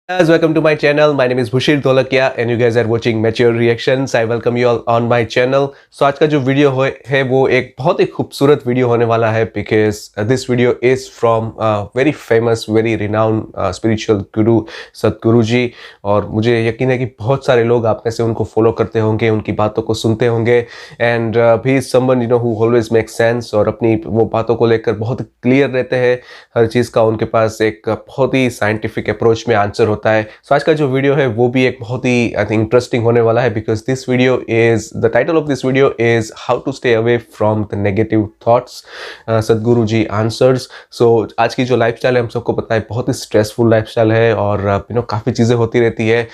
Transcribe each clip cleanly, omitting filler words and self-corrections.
Guys, welcome to my channel. My name is Bhushir Dholakia and you guys are watching Mature Reactions. I welcome you all on my channel. So आज का जो video है वो एक बहुत ही खूबसूरत video होने वाला है because this video is from very famous, very renowned spiritual guru सतगुरु जी। और मुझे यकीन है कि बहुत सारे लोग आप में से उनको फॉलो करते होंगे, उनकी बातों को सुनते होंगे and he is someone who always makes sense और अपनी वो बातों को लेकर बहुत क्लियर रहते हैं। हर चीज़ का उनके पास एक बहुत ही साइंटिफिक अप्रोच में आंसर होता है। सो आज का जो वीडियो है वो भी एक बहुत ही आई थिंक इंटरेस्टिंग होने वाला है because this video is the title of this video is how to stay away from the negative thoughts, Sadhguru ji answers. सो आज की जो लाइफस्टाइल है हम सबको पता है बहुत ही स्ट्रेसफुल लाइफस्टाइल है और काफ़ी चीज़ें होती रहती है।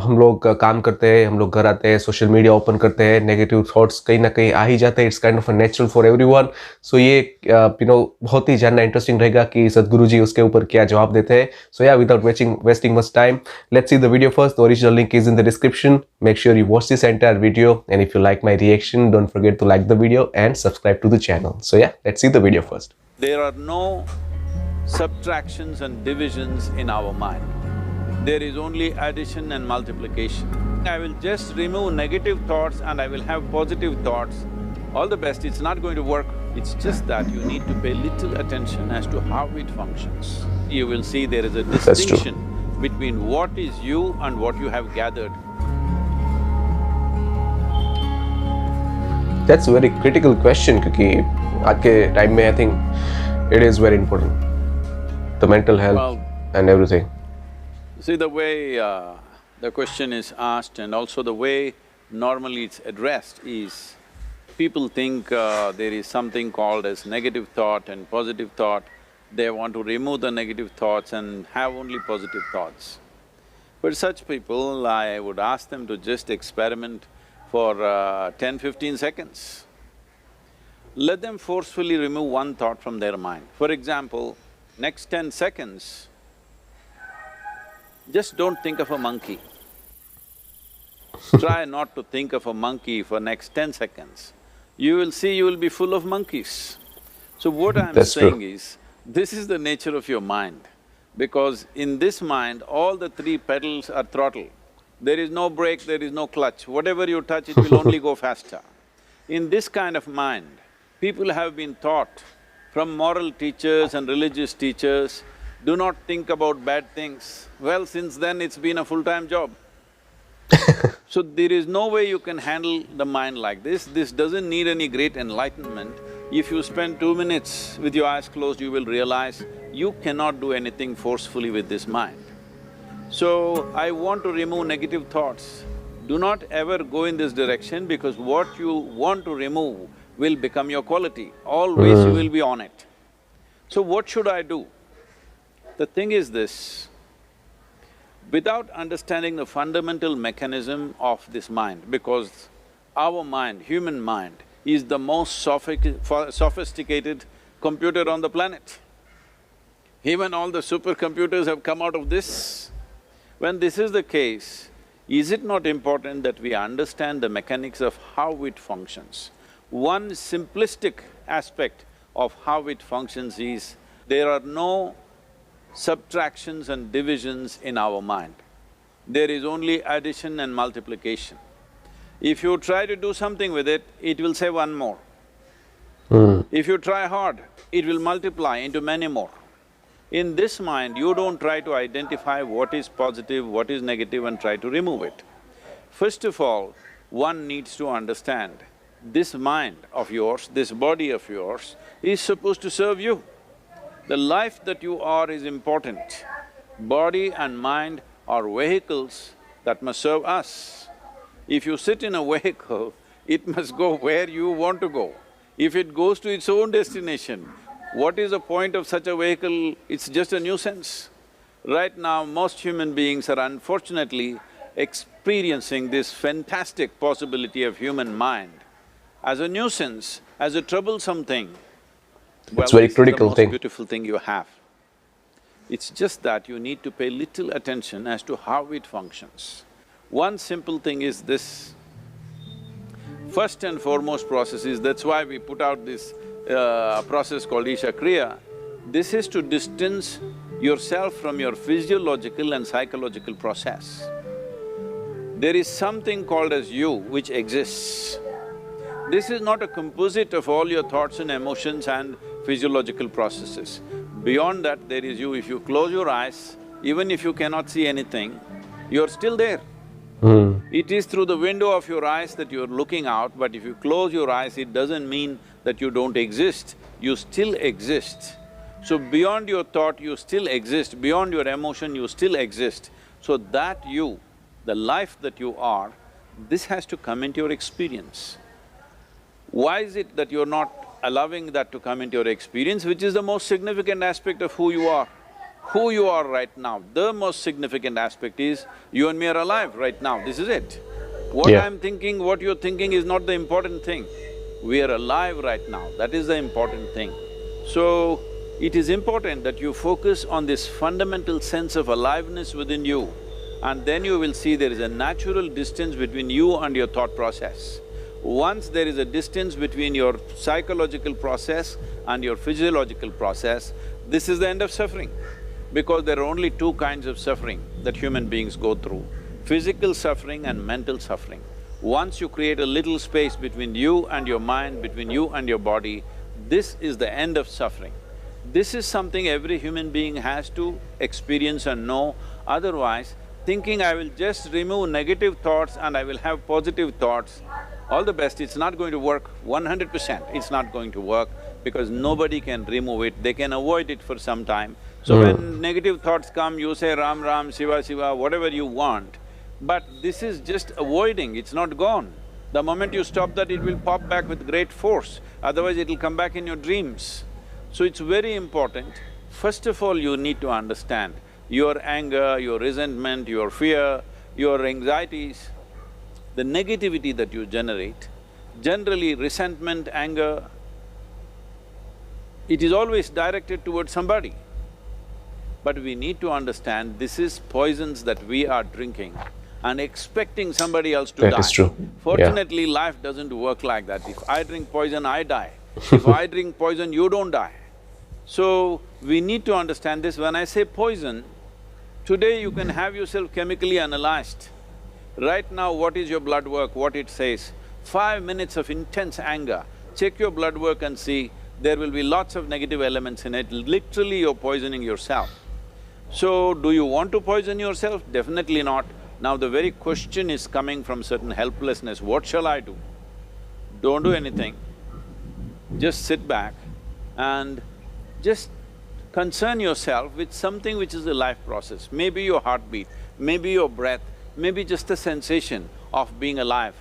हम लोग काम करते हैं, हम लोग घर आते हैं, सोशल मीडिया ओपन करते हैं, नेगेटिव थॉट्स कहीं ना कहीं आ ही जाते हैं। It's kind of a natural for everyone. So ये बहुत ही जानना इंटरेस्टिंग रहेगा कि सतगुरु जी उसके ऊपर क्या जवाब देते हैं। सो या without wasting much time, let's see the video first. The original link is in the description. Make sure you watch this entire video, and if you like my reaction, don't forget to like the video and subscribe to the channel. So yeah, let's see the video first. There are no subtractions and divisions in our mind. There is only addition and multiplication. I will just remove negative thoughts and I will have positive thoughts. All the best, it's not going to work. It's just that you need to pay little attention as to how it functions. You will see there is a distinction between what is you and what you have gathered. That's a very critical question क्योंकि आज के time में I think it is very important. The mental health and everything. See, the way the question is asked and also the way normally it's addressed is, people think there is something called as negative thought and positive thought. They want to remove the negative thoughts and have only positive thoughts. For such people, I would ask them to just experiment for 10-15 seconds. Let them forcefully remove one thought from their mind. For example, next 10 seconds, just don't think of a monkey. Try not to think of a monkey for next 10 seconds. You will see you will be full of monkeys. So what I'm saying is, this is the nature of your mind, because in this mind, all the three pedals are throttle. There is no brake, there is no clutch. Whatever you touch, it will only go faster. In this kind of mind, people have been taught from moral teachers and religious teachers, do not think about bad things. Well, since then it's been a full-time job. So there is no way you can handle the mind like this. This doesn't need any great enlightenment. If you spend 2 minutes with your eyes closed, you will realize you cannot do anything forcefully with this mind. So, I want to remove negative thoughts. Do not ever go in this direction because what you want to remove will become your quality. Always you will be on it. So what should I do? The thing is this, without understanding the fundamental mechanism of this mind, because our mind, human mind, is the most sophisticated computer on the planet. Even all the supercomputers have come out of this. When this is the case, is it not important that we understand the mechanics of how it functions? One simplistic aspect of how it functions is, there are no subtractions and divisions in our mind. There is only addition and multiplication. If you try to do something with it, it will say one more. If you try hard, it will multiply into many more. In this mind, you don't try to identify what is positive, what is negative and try to remove it. First of all, one needs to understand, this mind of yours, this body of yours is supposed to serve you. The life that you are is important. Body and mind are vehicles that must serve us. If you sit in a vehicle, it must go where you want to go. If it goes to its own destination, what is the point of such a vehicle? It's just a nuisance. Right now, most human beings are unfortunately experiencing this fantastic possibility of human mind as a nuisance, as a troublesome thing. Well, it's very critical thing. It's the most beautiful thing you have. It's just that you need to pay little attention as to how it functions. One simple thing is this, first and foremost process is, that's why we put out this process called Isha Kriya. This is to distance yourself from your physiological and psychological process. There is something called as you which exists. This is not a composite of all your thoughts and emotions and physiological processes. Beyond that, there is you. If you close your eyes, even if you cannot see anything, you're still there. It is through the window of your eyes that you're looking out, but if you close your eyes, it doesn't mean that you don't exist, you still exist. So beyond your thought, you still exist, beyond your emotion, you still exist. So that you, the life that you are, this has to come into your experience. Why is it that you're not allowing that to come into your experience, which is the most significant aspect of who you are? Who you are right now, the most significant aspect is, you and me are alive right now, this is it. What I'm thinking, what you're thinking is not the important thing. We are alive right now, that is the important thing. So, it is important that you focus on this fundamental sense of aliveness within you, and then you will see there is a natural distance between you and your thought process. Once there is a distance between your psychological process and your physiological process, this is the end of suffering. Because there are only two kinds of suffering that human beings go through, physical suffering and mental suffering. Once you create a little space between you and your mind, between you and your body, this is the end of suffering. This is something every human being has to experience and know, otherwise thinking I will just remove negative thoughts and I will have positive thoughts, all the best, it's not going to work 100%, it's not going to work because nobody can remove it, they can avoid it for some time. So when negative thoughts come, you say Ram Ram, Shiva Shiva, whatever you want, but this is just avoiding, it's not gone. The moment you stop that, it will pop back with great force, otherwise it'll come back in your dreams. So it's very important, first of all you need to understand your anger, your resentment, your fear, your anxieties, the negativity that you generate, generally resentment, anger, it is always directed towards somebody. But we need to understand this is poisons that we are drinking and expecting somebody else to die. That is true. Fortunately, life doesn't work like that. If I drink poison, I die. If I drink poison, you don't die. So, we need to understand this. When I say poison, today you can have yourself chemically analyzed. Right now, what is your blood work, what it says? 5 minutes of intense anger, check your blood work and see, there will be lots of negative elements in it, literally you're poisoning yourself. So, do you want to poison yourself? Definitely not. Now the very question is coming from certain helplessness, what shall I do? Don't do anything, just sit back and just concern yourself with something which is a life process. Maybe your heartbeat, maybe your breath, maybe just the sensation of being alive.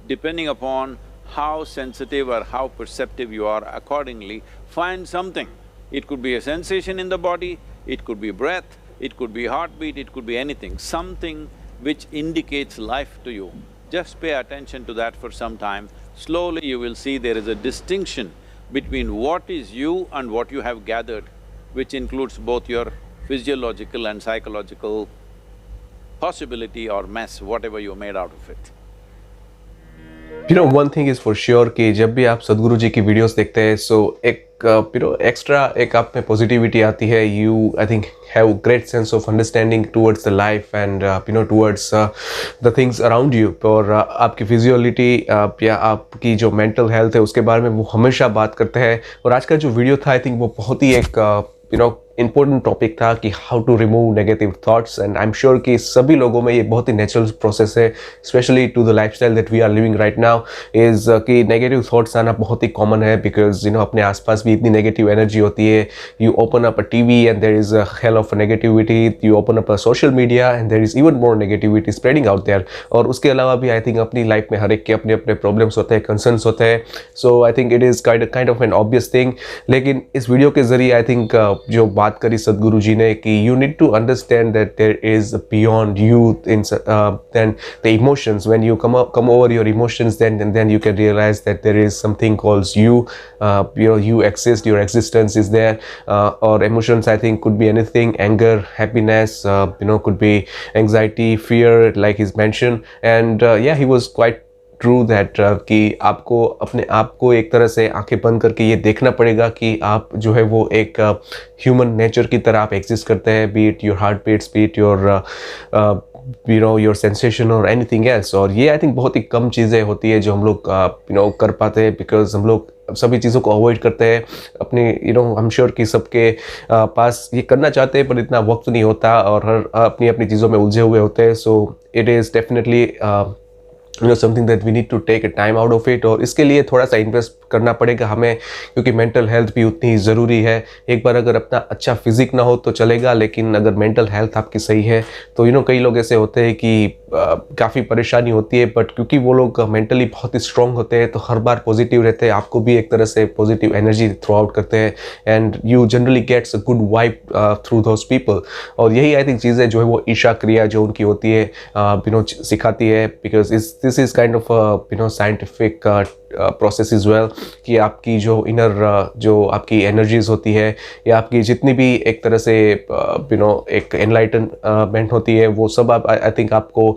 Depending upon how sensitive or how perceptive you are, accordingly, find something. It could be a sensation in the body, it could be breath, it could be heartbeat, it could be anything, something which indicates life to you. Just pay attention to that for some time. Slowly you will see there is a distinction between what is you and what you have gathered, which includes both your physiological and psychological possibility or mess, whatever you made out of it. You know, one thing is for sure कि जब भी आप सदगुरु जी की videos देखते हैं, so एक extra एक आप में पॉजिटिविटी आती है. You I think have great sense of understanding towards the life and towards the things around you. और आपकी फिजियोलिटी या आपकी जो मेंटल हेल्थ है उसके बारे में वो हमेशा बात करते हैं. और आज का जो वीडियो था, आई थिंक वो बहुत ही एक इम्पोर्टेंट टॉपिक था कि how to remove negative thoughts. And I am sure कि सभी लोगों में ये बहुत ही नेचुरल प्रोसेस है, specially to the lifestyle that we are living right now, is कि नेगेटिव थॉट्स आना बहुत ही कॉमन है. बिकॉज अपने आसपास भी इतनी नेगेटिव एनर्जी होती है. You open up a TV and there is a hell of negativity. You open up a social media and there is even more negativity spreading out there. और उसके अलावा भी आई थिंक अपनी life में हर एक के अपने अपने प्रॉब्लम्स होते हैं, कंसर्न्स होते हैं. So I think it is kind of an obvious thing. लेकिन इस वीडियो के जरिए आई थिंक जो बात करी सदगुरु जी ने कि you need to understand that there is beyond you in then the emotions. When you come over your emotions, then you can realize that there is something called you. You exist, your existence is there. Or emotions, I think, could be anything: anger, happiness, could be anxiety, fear, like he's mentioned. And yeah, he was quite true that कि आपको अपने आप को एक तरह से आंखें बंद करके ये देखना पड़ेगा कि आप जो है वो एक ह्यूमन नेचर की तरह आप एग्जिस्ट करते हैं, be it your heart beats, be it your your sensation और एनीथिंग एल्स। और ये आई थिंक बहुत ही कम चीज़ें होती है जो हम लोग कर पाते हैं, बिकॉज हम लोग सभी चीज़ों को अवॉइड करते हैं अपने आई एम श्योर कि सबके पास ये करना चाहते हैं पर इतना वक्त नहीं होता और हर अपनी अपनी चीज़ों में उलझे हुए होते हैं। So it is definitely something that we need to take a time out of it, और इसके लिए थोड़ा सा इन्वेस्ट करना पड़ेगा हमें, क्योंकि मेंटल हेल्थ भी उतनी ही ज़रूरी है। एक बार अगर अपना अच्छा फिजिक ना हो तो चलेगा, लेकिन अगर मेंटल हेल्थ आपकी सही है तो कई लोग ऐसे होते हैं कि काफ़ी परेशानी होती है, बट क्योंकि वो लोग मेंटली बहुत ही स्ट्रांग होते हैं तो हर बार पॉजिटिव रहते हैं, आपको भी एक तरह से पॉजिटिव एनर्जी थ्रू आउट करते हैं, and you generally gets a good vibe through those people. और यही आई थिंक चीज़ें जो है वो ईशा क्रिया जो उनकी होती है सिखाती है, because this is kind of scientific process is well, कि आपकी जो इनर जो आपकी एनर्जीज होती है या आपकी जितनी भी एक तरह से एक एनलाइटनमेंट होती है, वो सब आप आई थिंक आपको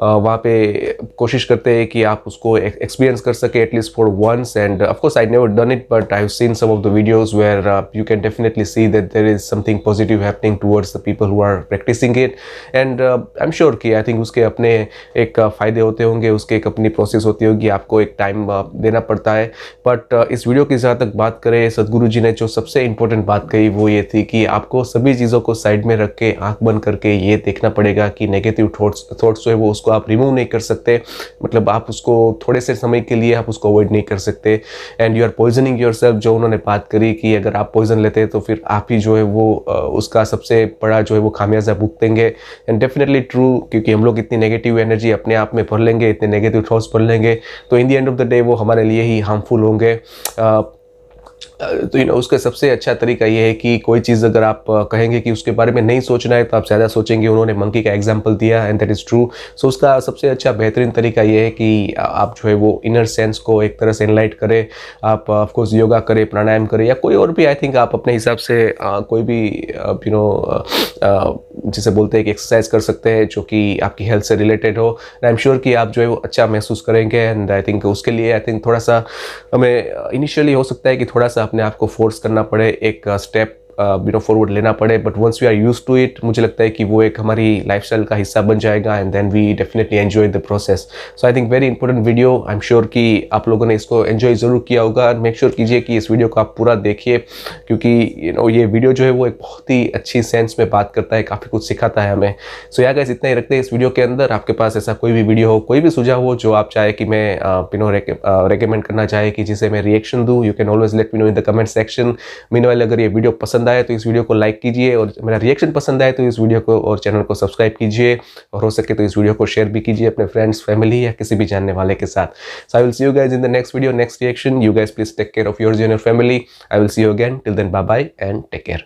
वहाँ पे कोशिश करते हैं कि आप उसको एक्सपीरियंस कर सके at least for once. And of course I never done it, but I have seen some of the videos where you can definitely see that there is something positive happening towards the people who are practising it. And I am sure कि I think उसके अपने एक फ़ायदे होते होंगे, उसके एक अपनी प्रोसेस होती होगी, आपको एक टाइम देना पड़ता है। बट इस वीडियो की जहाँ तक बात करें, सदगुरु जी ने जो सबसे इम्पोर्टेंट बात कही वो ये थी कि आपको सभी चीज़ों को साइड में रख के आंख बंद करके ये देखना पड़ेगा कि नेगेटिव थॉट्स जो है वो उसको आप रिमूव नहीं कर सकते, मतलब आप उसको थोड़े से समय के लिए आप उसको अवॉइड नहीं कर सकते, and you are poisoning yourself. जो उन्होंने बात करी कि अगर आप पॉइजन लेते हैं तो फिर आप ही जो है वो उसका सबसे बड़ा जो है वो खामियाजा भुगतेंगे। एंड डेफिनेटली ट्रू, क्योंकि हम लोग इतनी नेगेटिव एनर्जी अपने आप में भर लेंगे, इतने नेगेटिव थॉट्स भर लेंगे, तो in the end of the day वो हमारे लिए ही हार्मफुल होंगे। तो उसका सबसे अच्छा तरीका ये है कि कोई चीज़ अगर आप कहेंगे कि उसके बारे में नहीं सोचना है तो आप ज़्यादा सोचेंगे। उन्होंने मंकी का एग्जांपल दिया एंड दैट इज़ ट्रू। सो उसका सबसे अच्छा बेहतरीन तरीका ये है कि आप जो है वो इनर सेंस को एक तरह से एनलाइट करें। आप ऑफकोर्स योगा करें, प्राणायाम करें, या कोई और भी आई थिंक आप अपने हिसाब से कोई भी जिसे बोलते हैं कि एक्सरसाइज कर सकते हैं जो कि आपकी हेल्थ से रिलेटेड हो। आई एम श्योर कि आप जो है वो अच्छा महसूस करेंगे। एंड आई थिंक उसके लिए आई थिंक थोड़ा सा हमें इनिशियली हो सकता है कि थोड़ा सा अपने आप को फोर्स करना पड़े, एक स्टेप फॉरवर्ड लेना पड़े, but once we are use to it, मुझे लगता है कि वो एक हमारी लाइफस्टाइल का हिस्सा बन जाएगा, and then we definitely enjoy the process. So I think very important video. I am sure कि आप लोगों ने इसको एंजॉय ज़रूर किया होगा। मेक श्योर कीजिए कि इस वीडियो को आप पूरा देखिए, क्योंकि ये वीडियो जो है वो एक बहुत ही अच्छी सेंस में बात करता है, काफ़ी कुछ सिखाता है हमें। सो या गाइस, इतना ही रखते हैं इस वीडियो के अंदर। आपके पास ऐसा कोई भी वीडियो हो, कोई भी सुझाव हो जो आप चाहे कि मैं रेकमेंड करना चाहे कि जिसे मैं रिएक्शन दूँ, you can always let me know in the comment section. Meanwhile अगर ये वीडियो पसंद आए तो इस वीडियो को लाइक कीजिए, और मेरा रिएक्शन पसंद आए तो इस वीडियो को और चैनल को सब्सक्राइब कीजिए, और हो सके तो इस वीडियो को शेयर भी कीजिए अपने फ्रेंड्स, फैमिली या किसी भी जानने वाले के साथ। So I will see you guys in the next video, next reaction. You guys please take care of yours and your family. I will see you again. Till then, bye bye and take care.